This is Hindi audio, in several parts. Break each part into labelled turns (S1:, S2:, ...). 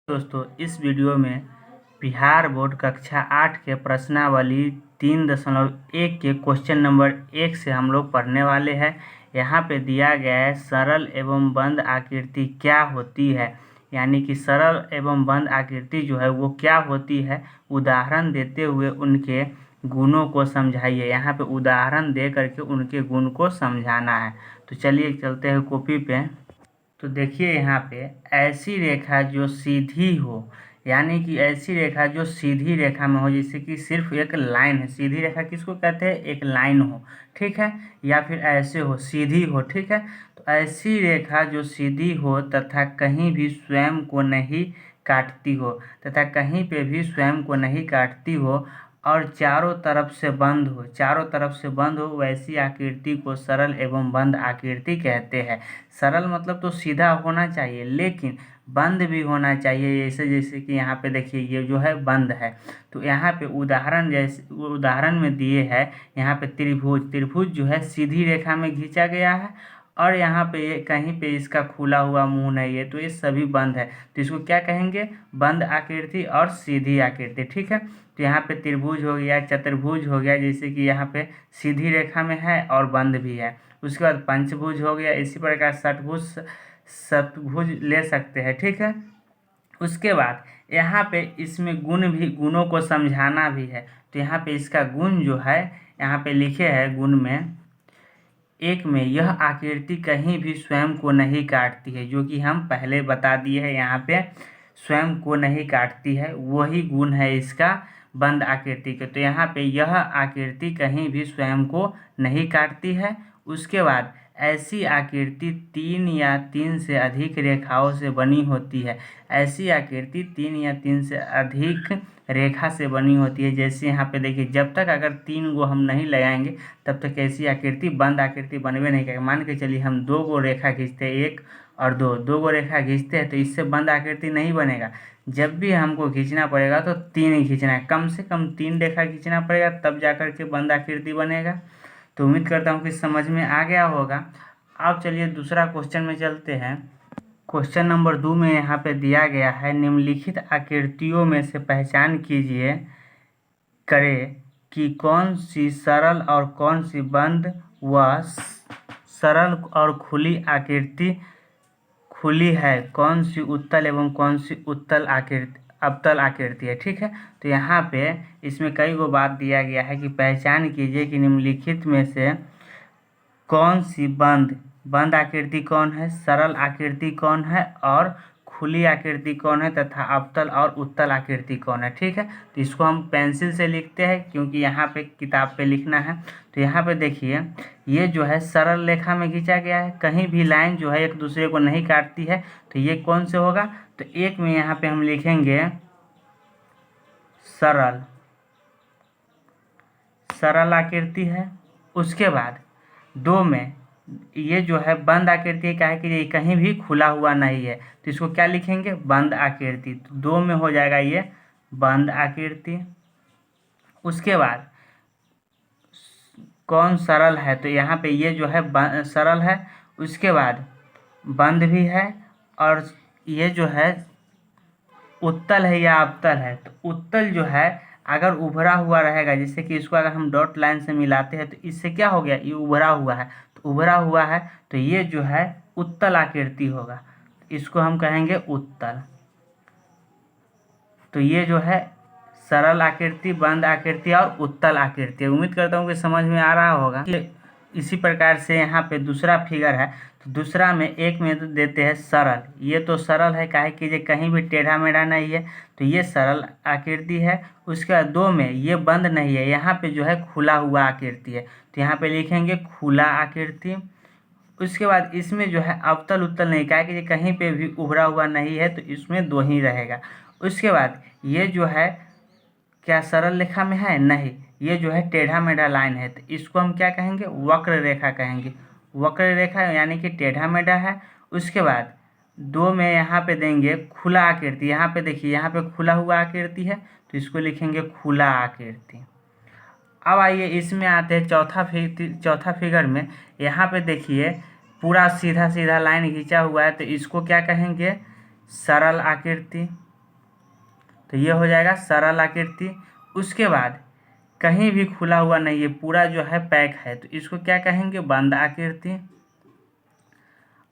S1: दोस्तों, इस वीडियो में बिहार बोर्ड कक्षा 8 के प्रश्नावली 3.1 के क्वेश्चन नंबर 1 से हम लोग पढ़ने वाले हैं। यहाँ पे दिया गया है सरल एवं बंद आकृति क्या होती है, यानी कि सरल एवं बंद आकृति जो है वो क्या होती है, उदाहरण देते हुए उनके गुणों को समझाइए। यहाँ पे उदाहरण दे करके उनके गुण को समझाना है। तो चलिए चलते हैं कॉपी पे। तो देखिए यहाँ पे ऐसी रेखा जो सीधी हो, यानी कि ऐसी रेखा जो सीधी रेखा में हो, जैसे कि सिर्फ एक लाइन है। सीधी रेखा किसको कहते हैं? एक लाइन हो, ठीक है, या फिर ऐसे हो, सीधी हो, ठीक है। तो ऐसी रेखा जो सीधी हो तथा कहीं भी स्वयं को नहीं काटती हो, तथा कहीं पे भी स्वयं को नहीं काटती हो और चारों तरफ से बंद हो, चारों तरफ से बंद हो, वैसी आकृति को सरल एवं बंद आकृति कहते हैं। सरल मतलब तो सीधा होना चाहिए, लेकिन बंद भी होना चाहिए। जैसे कि यहाँ पे देखिए ये जो है बंद है। तो यहाँ पे उदाहरण जैसे उदाहरण में दिए है, यहाँ पे त्रिभुज जो है सीधी रेखा में खींचा गया है और यहाँ पे ये कहीं पे इसका खुला हुआ मुंह नहीं है, तो ये सभी बंद है। तो इसको क्या कहेंगे? बंद आकृति और सीधी आकृति, ठीक है। तो यहाँ पे त्रिभुज हो गया, चतुर्भुज हो गया, जैसे कि यहाँ पे सीधी रेखा में है और बंद भी है। उसके बाद पंचभुज हो गया, इसी प्रकार षटभुज ले सकते हैं, ठीक है। उसके बाद यहाँ पे इसमें गुणों को समझाना भी है। तो यहाँ पे इसका गुण जो है यहाँ पे लिखे हैं गुण में, एक में यह आकृति कहीं भी स्वयं को नहीं काटती है, जो कि हम पहले बता दिए हैं। यहाँ पे स्वयं को नहीं काटती है, वही गुण है इसका बंद आकृति के। तो यहाँ पे यह आकृति कहीं भी स्वयं को नहीं काटती है। उसके बाद ऐसी आकृति 3 या 3 से अधिक रेखाओं से बनी होती है। ऐसी आकृति 3 या 3 से अधिक रेखा से बनी होती है। जैसे यहाँ पे देखिए, जब तक अगर 3 गो हम नहीं लगाएंगे तब तक ऐसी आकृति बंद आकृति बनवे नहीं करेगी। मान के चलिए हम 2 गो रेखा खींचते हैं, 1 और 2 गो रेखा खींचते हैं, तो इससे बंद आकृति नहीं बनेगा। जब भी हमको खींचना पड़ेगा तो 3 ही खींचना है, कम से कम 3 रेखा खींचना पड़ेगा, तब जाकर के बंद आकृति बनेगा। तो उम्मीद करता हूँ कि समझ में आ गया होगा। अब चलिए दूसरा क्वेश्चन में चलते हैं। क्वेश्चन नंबर 2 में यहाँ पे दिया गया है, निम्नलिखित आकृतियों में से पहचान करें कि कौन सी सरल और कौन सी बंद व सरल और खुली आकृति खुली है, कौन सी उत्तल एवं कौन सी अवतल आकृति है, ठीक है। तो यहाँ पे इसमें कई गो बात दिया गया है कि पहचान कीजिए कि निम्नलिखित में से कौन सी बंद आकृति कौन है, सरल आकृति कौन है और खुली आकृति कौन है, तथा अवतल और उत्तल आकृति कौन है, ठीक है। तो इसको हम पेंसिल से लिखते हैं क्योंकि यहाँ पे किताब पे लिखना है। तो यहाँ पे देखिए ये जो है सरल रेखा में खींचा गया है, कहीं भी लाइन जो है एक दूसरे को नहीं काटती है। तो ये कौन से होगा? तो एक में यहाँ पे हम लिखेंगे सरल आकृति है। उसके बाद 2 में ये जो है बंद आकृति का है कि ये कहीं भी खुला हुआ नहीं है, तो इसको क्या लिखेंगे? बंद आकृति। तो 2 में हो जाएगा ये बंद आकृति। उसके बाद कौन सरल है? तो यहाँ पे ये जो है सरल है। उसके बाद बंद भी है और ये जो है उत्तल है या अवतल है। तो उत्तल जो है अगर उभरा हुआ रहेगा, जैसे कि इसको अगर हम डॉट लाइन से मिलाते हैं तो इससे क्या हो गया? ये उभरा हुआ है। तो उभरा हुआ है तो ये जो है उत्तल आकृति होगा, इसको हम कहेंगे उत्तल। तो ये जो है सरल आकृति, बंद आकृति और उत्तल आकृति। उम्मीद करता हूँ कि समझ में आ रहा होगा। इसी प्रकार से यहाँ पे दूसरा फिगर है। तो दूसरा में एक में तो देते हैं सरल, ये तो सरल है, काहे कि ये कहीं भी टेढ़ा मेढ़ा नहीं है, तो ये सरल आकृति है। उसके बाद 2 में ये बंद नहीं है, यहाँ पे जो है खुला हुआ आकृति है, तो यहाँ पे लिखेंगे खुला आकृति। उसके बाद इसमें जो है अवतल उत्तल नहीं, काहे कि ये कहीं पे भी उभरा हुआ नहीं है, तो इसमें 2 ही रहेगा। उसके बाद ये जो है क्या सरल रेखा में है? नहीं, ये जो है टेढ़ा मेढ़ा लाइन है, तो इसको हम क्या कहेंगे? वक्र रेखा कहेंगे। वक्र रेखा यानी कि टेढ़ा मेढ़ा है। उसके बाद 2 में यहाँ पे देंगे खुला आकृति। यहाँ पे देखिए यहाँ पे खुला हुआ आकृति है, तो इसको लिखेंगे खुला आकृति। अब आइए इसमें आते हैं चौथा फिगर में। यहाँ पे देखिए पूरा सीधा सीधा लाइन खींचा हुआ है, तो इसको क्या कहेंगे? सरल आकृति। तो ये हो जाएगा सरल आकृति। उसके बाद कहीं भी खुला हुआ नहीं है, पूरा जो है पैक है, तो इसको क्या कहेंगे, बंद आकृति।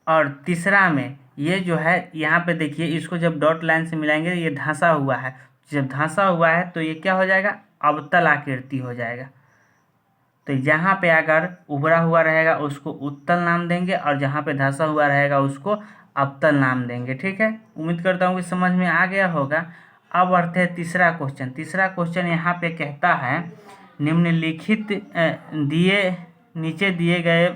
S1: और तीसरा में ये जो है यहाँ पे देखिए, इसको जब डॉट लाइन से मिलाएंगे ये धंसा हुआ है, जब धंसा हुआ है तो ये क्या हो जाएगा, अवतल आकृति हो जाएगा। तो यहाँ पे अगर उभरा हुआ रहेगा उसको उत्तल नाम देंगे, और जहाँ पे धंसा हुआ रहेगा उसको अवतल नाम देंगे। ठीक है, उम्मीद करता हूँ कि समझ में आ गया होगा। अब बढ़ते हैं तीसरा क्वेश्चन। तीसरा क्वेश्चन यहाँ पे कहता है, निम्नलिखित नीचे दिए गए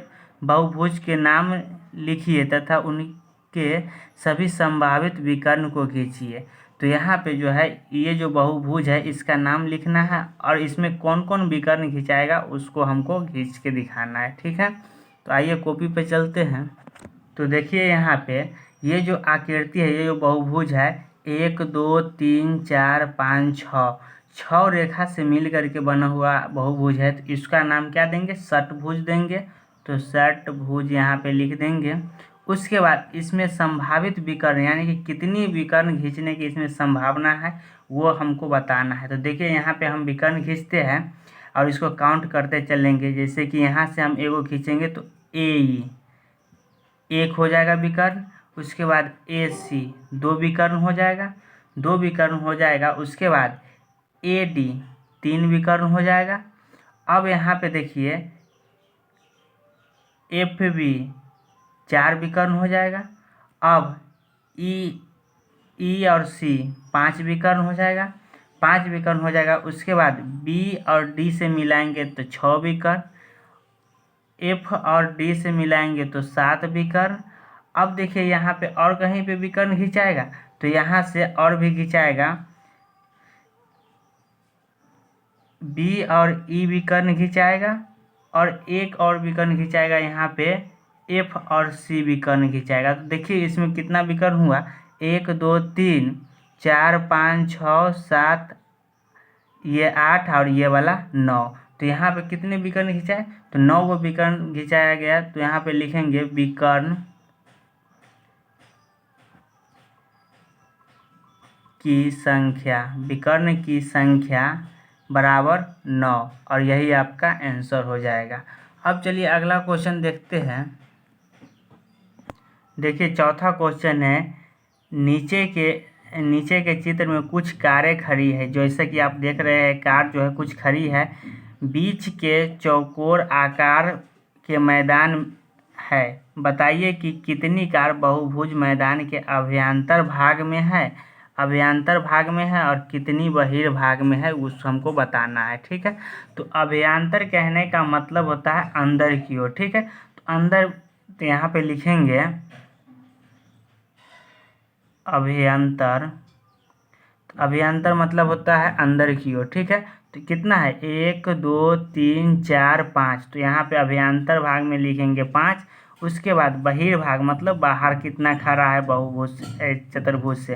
S1: बहुभुज के नाम लिखिए तथा उनके सभी संभावित विकर्ण को खींचिए। तो यहाँ पे जो है ये जो बहुभुज है इसका नाम लिखना है, और इसमें कौन कौन विकर्ण खिंचाएगा उसको हमको खींच के दिखाना है। ठीक है, तो आइए कॉपी पे चलते हैं। तो देखिए यहाँ पे ये जो आकृति है, ये जो बहुभुज है, 1 2 3 4 5 6 रेखा से मिल करके बना हुआ बहुभुज है, तो इसका नाम क्या देंगे, षटभुज देंगे। तो षटभुज यहाँ पे लिख देंगे। उसके बाद इसमें संभावित विकर्ण यानी कि कितनी विकर्ण खींचने की इसमें संभावना है वो हमको बताना है। तो देखिए यहाँ पे हम विकर्ण खींचते हैं और इसको काउंट करते चलेंगे। जैसे कि यहाँ से हम एगो खींचेंगे तो एक हो जाएगा विकर्ण। उसके बाद AC 2 विकर्ण हो जाएगा, 2 विकर्ण हो जाएगा। उसके बाद AD 3 विकर्ण हो जाएगा। अब यहाँ पे देखिए FB 4 विकर्ण हो जाएगा। अब E और C 5 विकर्ण हो जाएगा, 5 विकर्ण हो जाएगा। उसके बाद B और D से मिलाएंगे तो 6 विकर्ण, F और D से मिलाएंगे तो 7 विकर्ण। अब देखिए यहाँ पे और कहीं पे विकर्ण खिंचाएगा तो यहाँ से और भी खिंचाएगा, B और E विकर्ण खिंचाएगा, और एक और विकर्ण खिंचाएगा यहाँ पे F और C विकर्ण खिंचाएगा। तो देखिए इसमें कितना विकर्ण हुआ, 1 2 3 4 5 6 7, ये 8 और ये वाला 9। तो यहाँ पे कितने विकर्ण खिंचाए, तो 9 वो विकर्ण खिंचाया गया। तो यहाँ पे लिखेंगे विकर्ण की संख्या, विकर्ण की संख्या बराबर 9, और यही आपका आंसर हो जाएगा। अब चलिए अगला क्वेश्चन देखते हैं। देखिए चौथा क्वेश्चन है, नीचे के चित्र में कुछ कारें खड़ी है। जैसे कि आप देख रहे हैं कार जो है कुछ खड़ी है, बीच के चौकोर आकार के मैदान है। बताइए कि कितनी कार बहुभुज मैदान के अभ्यंतर भाग में है और कितनी बहिर्भाग में है, उस हमको बताना है। ठीक है, तो अभ्यंतर कहने का मतलब होता है अंदर की ओर। ठीक है, तो अंदर, तो यहाँ पे लिखेंगे अभ्यंतर। अभ्यंतर मतलब होता है अंदर की ओर। ठीक है, तो कितना है, 1 2 3 4 5। तो यहाँ पे अभ्यंतर भाग में लिखेंगे 5। उसके बाद बहिर्भाग मतलब बाहर कितना खड़ा है बहुभुज चतुर्भुज से,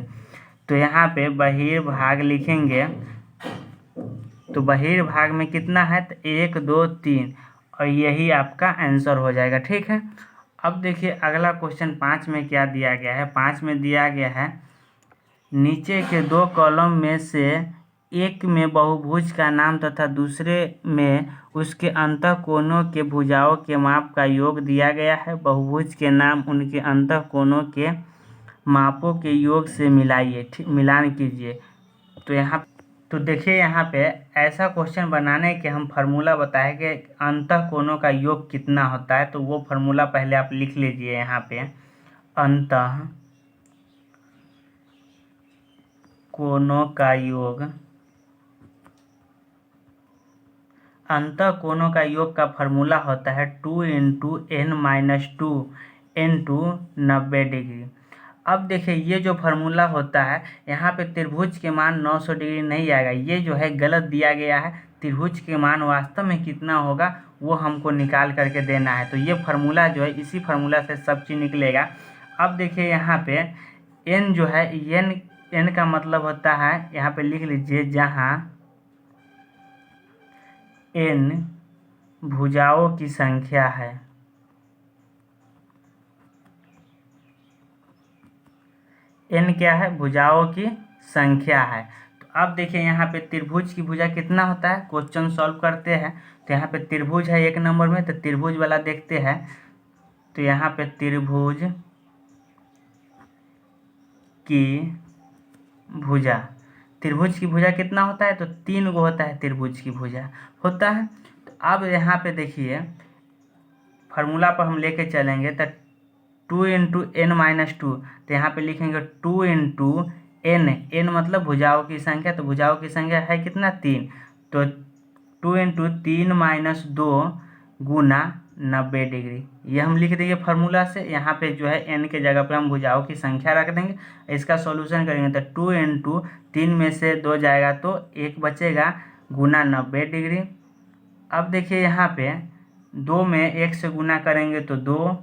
S1: तो यहाँ पे बहिर्भाग लिखेंगे। तो बहिर्भाग में कितना है, तो 1 2 3, और यही आपका आंसर हो जाएगा। ठीक है, अब देखिए अगला क्वेश्चन 5 में क्या दिया गया है। 5 में दिया गया है, नीचे के 2 कॉलम में से एक में बहुभुज का नाम तथा दूसरे में उसके अंतःकोणों के भुजाओं के माप का योग दिया गया है। बहुभुज के नाम उनके अंतःकोणों के मापों के योग से मिलाइए, मिलान कीजिए। तो यहाँ तो देखिए यहाँ पे ऐसा क्वेश्चन बनाने के हम फार्मूला बताए कि अंतःकोणों का योग कितना होता है। तो वो फार्मूला पहले आप लिख लीजिए। यहाँ पे अंतःकोणों का योग का फार्मूला होता है 2 × n-2 × 90 डिग्री। अब देखिए ये जो फार्मूला होता है, यहाँ पे त्रिभुज के मान 900 डिग्री नहीं आएगा, ये जो है गलत दिया गया है। त्रिभुज के मान वास्तव में कितना होगा वो हमको निकाल करके देना है। तो ये फार्मूला जो है, इसी फार्मूला से सब चीज़ निकलेगा। अब देखिए यहाँ पे n जो है, n का मतलब होता है, यहाँ पे लिख लीजिए, जहाँ n भुजाओं की संख्या है, n क्या है, भुजाओं की संख्या है। अब देखिए यहाँ पे त्रिभुज की भुजा कितना होता है, क्वेश्चन सॉल्व करते हैं। तो यहाँ पे त्रिभुज है 1 नंबर में, तो त्रिभुज वाला देखते हैं। तो यहाँ पे त्रिभुज की भुजा, त्रिभुज की भुजा कितना होता है, तो 3 गो होता है त्रिभुज की भुजा होता है। तो अब यहाँ पे देखिए फार्मूला पर हम लेके चलेंगे, तो 2 इंटू एन माइनस 2, तो यहाँ पे लिखेंगे 2 इंटू एन, एन मतलब भुजाओं की संख्या, तो भुजाओं की संख्या है कितना 3, तो 2 इंटू 3 माइनस 2 गुना 90 डिग्री। ये हम लिख देंगे फार्मूला से। यहाँ पे जो है एन के जगह पे हम भुजाओं की संख्या रख देंगे। इसका सॉल्यूशन करेंगे तो 2 इंटू 3 में से 2 जाएगा तो 1 बचेगा गुना 90 डिग्री। अब देखिए यहाँ पे 2 में 1 से गुना करेंगे तो 2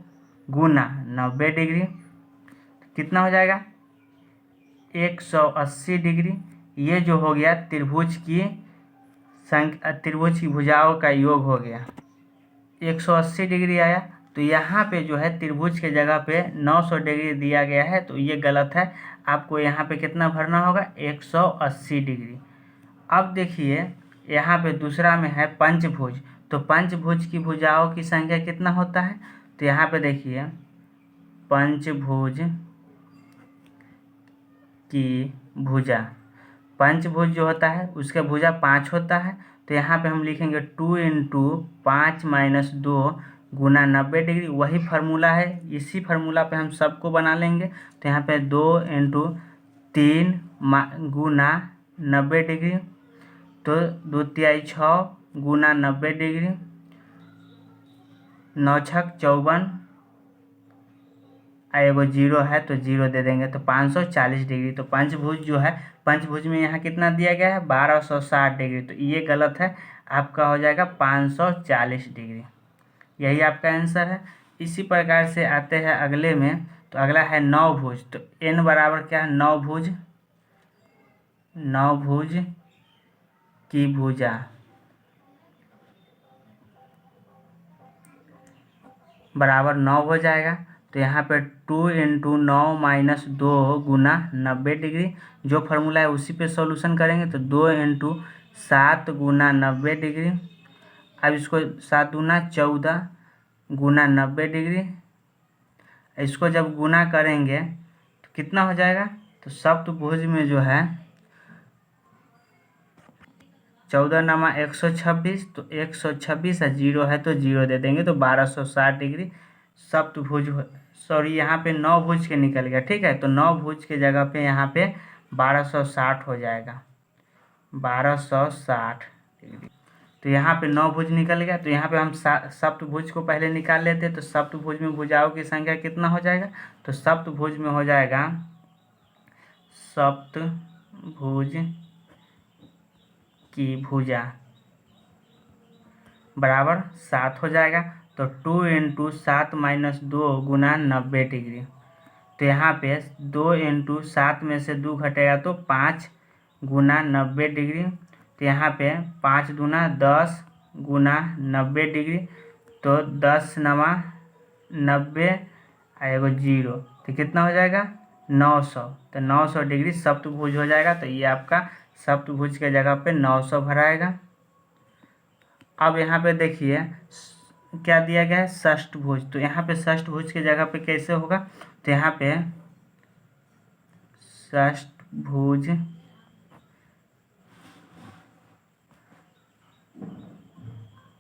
S1: गुना 90 डिग्री कितना हो जाएगा 180 डिग्री। ये जो हो गया त्रिभुज की संख्या, त्रिभुज की भुजाओं का योग हो गया, 180 डिग्री आया। तो यहाँ पे जो है त्रिभुज के जगह पे 900 डिग्री दिया गया है, तो ये गलत है। आपको यहाँ पे कितना भरना होगा 180 डिग्री। अब देखिए यहाँ पे दूसरा में है पंचभुज, तो पंचभुज की भुजाओं की संख्या कितना होता है, तो यहाँ पे देखिए पंचभुज की भुजा, पंचभुज जो होता है उसका भुजा 5 होता है। तो यहाँ पे हम लिखेंगे 2 इंटू 5 माइनस 2 गुना 90 डिग्री। वही फार्मूला है, इसी फार्मूला पे हम सबको बना लेंगे। तो यहाँ पे 2 इंटू 3 गुना 90 डिग्री, तो 2 तिहाई 6 गुना 90 डिग्री, 9 छक 54, एगो 0 है तो 0 दे देंगे, तो 540 डिग्री। तो पंचभुज जो है, पंचभुज में यहाँ कितना दिया गया है 1260 डिग्री, तो ये गलत है, आपका हो जाएगा 540 डिग्री। यही आपका आंसर है। इसी प्रकार से आते हैं अगले में, तो अगला है नवभुज। तो n बराबर क्या है नवभुज, नवभुज की भुजा बराबर 9 हो जाएगा। तो यहाँ पे 2 इंटू 9 माइनस 2 गुना 90 डिग्री, जो फार्मूला है उसी पे सॉल्यूशन करेंगे। तो 2 इंटू 7 गुना 90 डिग्री। अब इसको 7 गुना 14 गुना 90 डिग्री, इसको जब गुना करेंगे तो कितना हो जाएगा, तो सप्तभुज में जो है 14 नमा 126, तो 126 है 0 है तो 0 दे देंगे, तो 1260 डिग्री सप्तभुज। सॉरी यहाँ पे 9 भुज के निकल गया, ठीक है। तो 9 भुज के जगह पे यहाँ पे 1260 हो जाएगा, 1260 डिग्री। तो यहाँ पे 9 भुज निकल गया। तो यहाँ पे हम सप्तभुज को पहले निकाल लेते, तो सप्तभुज में भुजाओं की संख्या कितना हो जाएगा, तो सप्तभुज में हो जाएगा, सप्तभुज की भुजा बराबर 7 हो जाएगा। तो 2 इंटू 7 माइनस 2 गुना 90 डिग्री। तो यहाँ पे 2 इंटू 7 में से 2 घटेगा तो 5 गुना 90 डिग्री। तो यहाँ पे 5 दूना 10 गुना 90 डिग्री, तो 10 नमा 90 एगो 0, तो कितना हो जाएगा 900। तो 900 डिग्री सप्तभुज हो जाएगा। तो ये आपका सप्तभुज के जगह पे 900 भराएगा। अब यहाँ पे देखिए क्या दिया गया है षष्ठभुज। तो यहाँ पे षष्ठभुज के जगह पे कैसे होगा, तो यहाँ पे षष्ठभुज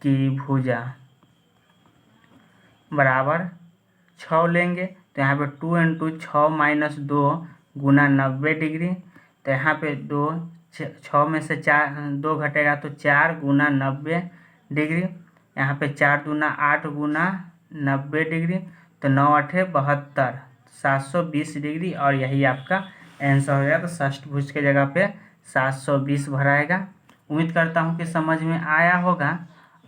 S1: की भुजा बराबर 6 लेंगे। तो यहाँ पे 2 इंटू 6 माइनस 2 गुना 90 डिग्री। तो यहाँ पे 6 में से 2 घटेगा तो 4 गुना 90 डिग्री। यहाँ पे 4 दूना 8 गुना 90 डिग्री, तो 9 8 72, 720 डिग्री। और यही आपका आंसर हो गया। तो षष्ठभुज के जगह पे 720 भराएगा। उम्मीद करता हूँ कि समझ में आया होगा।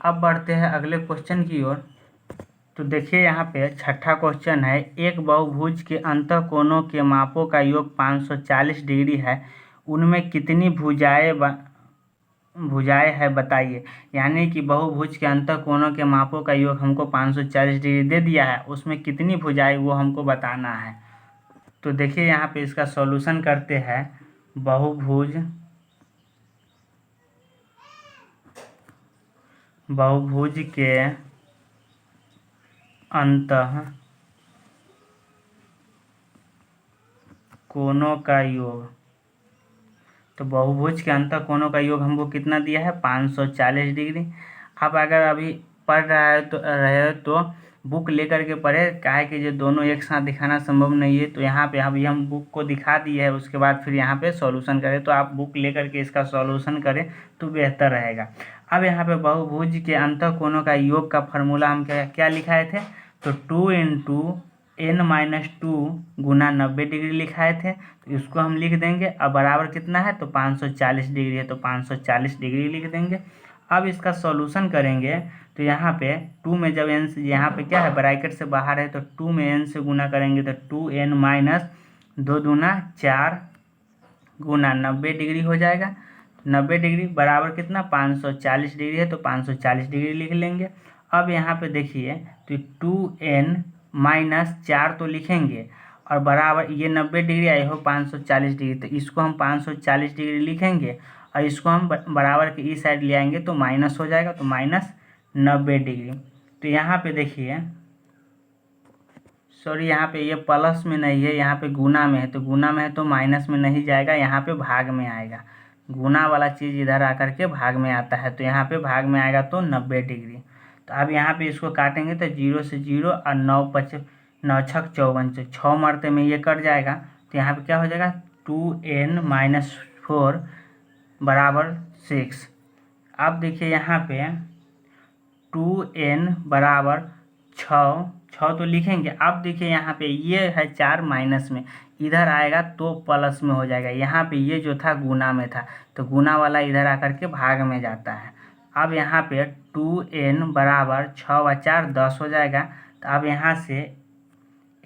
S1: अब बढ़ते हैं अगले क्वेश्चन की ओर। तो देखिए यहाँ पे छठा क्वेश्चन है, एक बहुभुज के अंतःकोणों के मापों का योग 540 डिग्री है, उनमें कितनी भुजाएं है बताइए। यानी कि बहुभुज के अंतःकोणों के मापों का योग हमको 540 डिग्री दे दिया है, उसमें कितनी भुजाएं वो हमको बताना है। तो देखिए यहाँ पे इसका सॉल्यूशन करते हैं। बहुभुज बहुभुज के अंतः कोनों का योग। तो बहुभुज के अंतः कोनों का योग हमको कितना दिया है, 540 डिग्री। आप अगर अभी पढ़ रहे तो बुक लेकर के पढ़े, काहे कि जो दोनों एक साथ दिखाना संभव नहीं है। तो यहाँ पे अभी हम बुक को दिखा दिए है, उसके बाद फिर यहाँ पे सॉल्यूशन करें। तो आप बुक लेकर के इसका सॉल्यूशन करें तो बेहतर रहेगा। अब यहाँ पे बहुभुज के अंतः कोनों का योग का फॉर्मूला हम क्या लिखाए थे, तो 2 × n-2 गुना 90 डिग्री लिखाए थे। तो इसको हम लिख देंगे। अब बराबर कितना है, तो 540 डिग्री है, तो 540 डिग्री लिख देंगे। अब इसका सॉल्यूशन करेंगे तो यहाँ पे 2 में जब n से, यहाँ पे क्या है ब्रैकेट से बाहर है, तो 2 में n से गुना करेंगे तो 2n - 2 दूना 4 गुना 90 डिग्री हो जाएगा। 90 डिग्री बराबर कितना, 540 डिग्री है, तो 540 डिग्री लिख लेंगे। अब यहाँ पे देखिए तो 2n - 4 तो लिखेंगे और बराबर ये 90 डिग्री आई हो 540 डिग्री, तो इसको हम 540 डिग्री लिखेंगे और इसको हम बराबर के इस साइड ले आएंगे तो माइनस हो जाएगा, तो -90 डिग्री। तो यहाँ पे देखिए, सॉरी यहाँ पे ये प्लस में नहीं है, यहाँ पे गुना में है, तो गुना में है तो माइनस में नहीं जाएगा, यहाँ पे भाग में आएगा। गुना वाला चीज़ इधर आकर के भाग में आता है, तो यहाँ पे भाग में आएगा तो 90 डिग्री। तो अब यहाँ पे इसको काटेंगे तो 0 से 0 और 9 छक 54, 6 मरते में ये कट जाएगा। तो यहाँ पे क्या हो जाएगा, 2n - 4 बराबर 6। अब देखिए यहाँ पे 2n बराबर 6 तो लिखेंगे। अब देखिए यहाँ पे ये है 4 माइनस में, इधर आएगा तो प्लस में हो जाएगा। यहाँ पे ये जो था गुना में था, तो गुना वाला इधर आकर के भाग में जाता है। अब यहाँ पे 2n बराबर 6 व 4 10 हो जाएगा। तो अब यहाँ से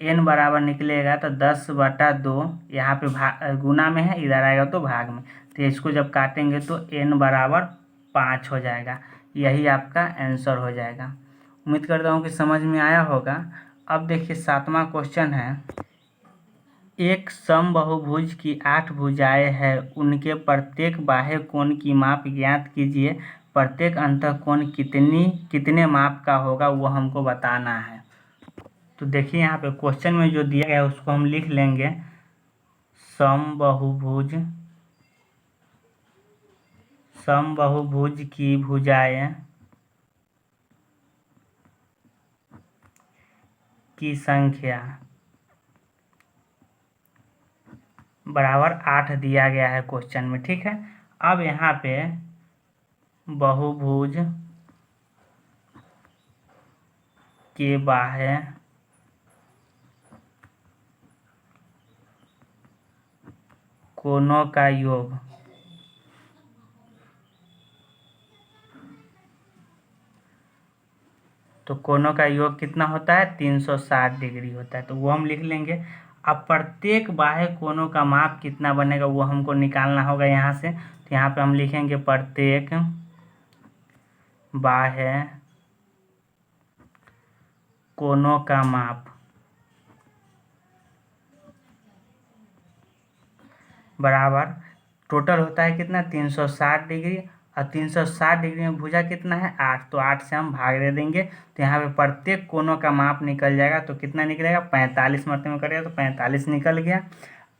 S1: n बराबर निकलेगा तो 10/2, यहाँ पे गुना में है, इधर आएगा तो भाग में। तो इसको जब काटेंगे तो n बराबर 5 हो जाएगा। यही आपका आंसर हो जाएगा। उम्मीद करता हूँ कि समझ में आया होगा। अब देखिए 7वां क्वेश्चन है, एक समबाहुभुज की 8 भुजाएं हैं, उनके प्रत्येक बाह्य कोण की माप ज्ञात कीजिए। प्रत्येक अंतःकोण कितने माप का होगा वो हमको बताना है। तो देखिए यहाँ पे क्वेश्चन में जो दिया गया है उसको हम लिख लेंगे। समबाहुभुज की भुजाएं की संख्या बराबर 8 दिया गया है क्वेश्चन में, ठीक है। अब यहाँ पे बहुभुज के बाह्य कोणों का योग तो कोणों का योग कितना होता है, 360 डिग्री होता है, तो वो हम लिख लेंगे। अब प्रत्येक बाह्य कोणों का माप कितना बनेगा वो हमको निकालना होगा यहाँ से। तो यहाँ पे हम लिखेंगे प्रत्येक बाह्य कोणों का माप बराबर टोटल होता है कितना, 360 डिग्री, और 360 डिग्री में भुजा कितना है, 8, तो 8 से हम भाग दे देंगे। तो यहाँ पे प्रत्येक कोनों का माप निकल जाएगा, तो कितना निकलेगा, 45 मरते में करेगा तो 45 निकल गया।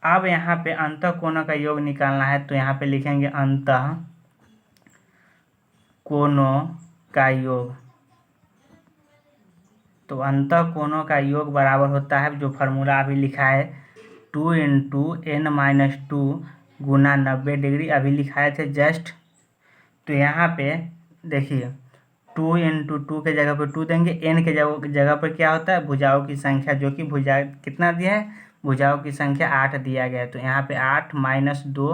S1: अब यहाँ पे अंतः कोनों का योग निकालना है, तो यहाँ पे लिखेंगे अंतः कोनों का योग। तो अंतः कोनों का योग बराबर होता है, जो फार्मूला अभी लिखा है, 2 × n-2 गुना 90 डिग्री अभी लिखाए थे जस्ट। तो यहाँ पे देखिए 2 × 2 के जगह पर 2 देंगे, n के जगह पर क्या होता है, भुजाओं की संख्या, जो कि भुजा कितना दिया है, भुजाओं की संख्या 8 दिया गया है। तो यहाँ पे 8 - 2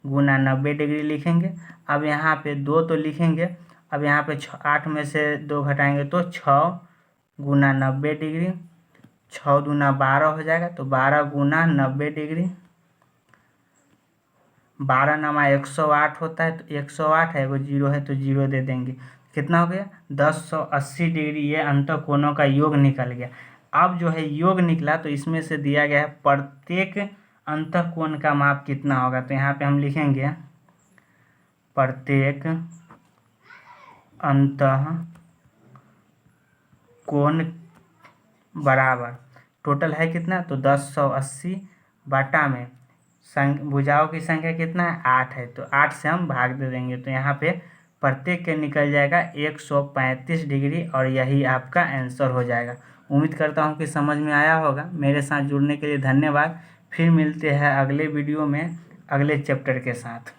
S1: गुना 90 डिग्री लिखेंगे। अब यहाँ पे 2 तो लिखेंगे। अब यहाँ पे 8 में से 2 घटाएंगे तो 6 गुना 90 डिग्री, 6 दूना 12 हो जाएगा, तो 12 गुना 90 डिग्री, 12 नमा 108 होता है, तो 108 है, वो 0 है तो 0 दे देंगे। कितना हो गया, 1080 डिग्री ये अंतः कोणों का योग निकल गया। अब जो है योग निकला, तो इसमें से दिया गया है प्रत्येक अंतः कोण का माप कितना होगा। तो यहाँ पे हम लिखेंगे प्रत्येक अंतः कोण बराबर टोटल है कितना, तो 1080 बाटा में भुजाओं की संख्या कितना है, 8 है, तो 8 से हम भाग दे देंगे, तो यहाँ पे प्रत्येक के निकल जाएगा 135 डिग्री और यही आपका आंसर हो जाएगा। उम्मीद करता हूँ कि समझ में आया होगा। मेरे साथ जुड़ने के लिए धन्यवाद। फिर मिलते हैं अगले वीडियो में अगले चैप्टर के साथ।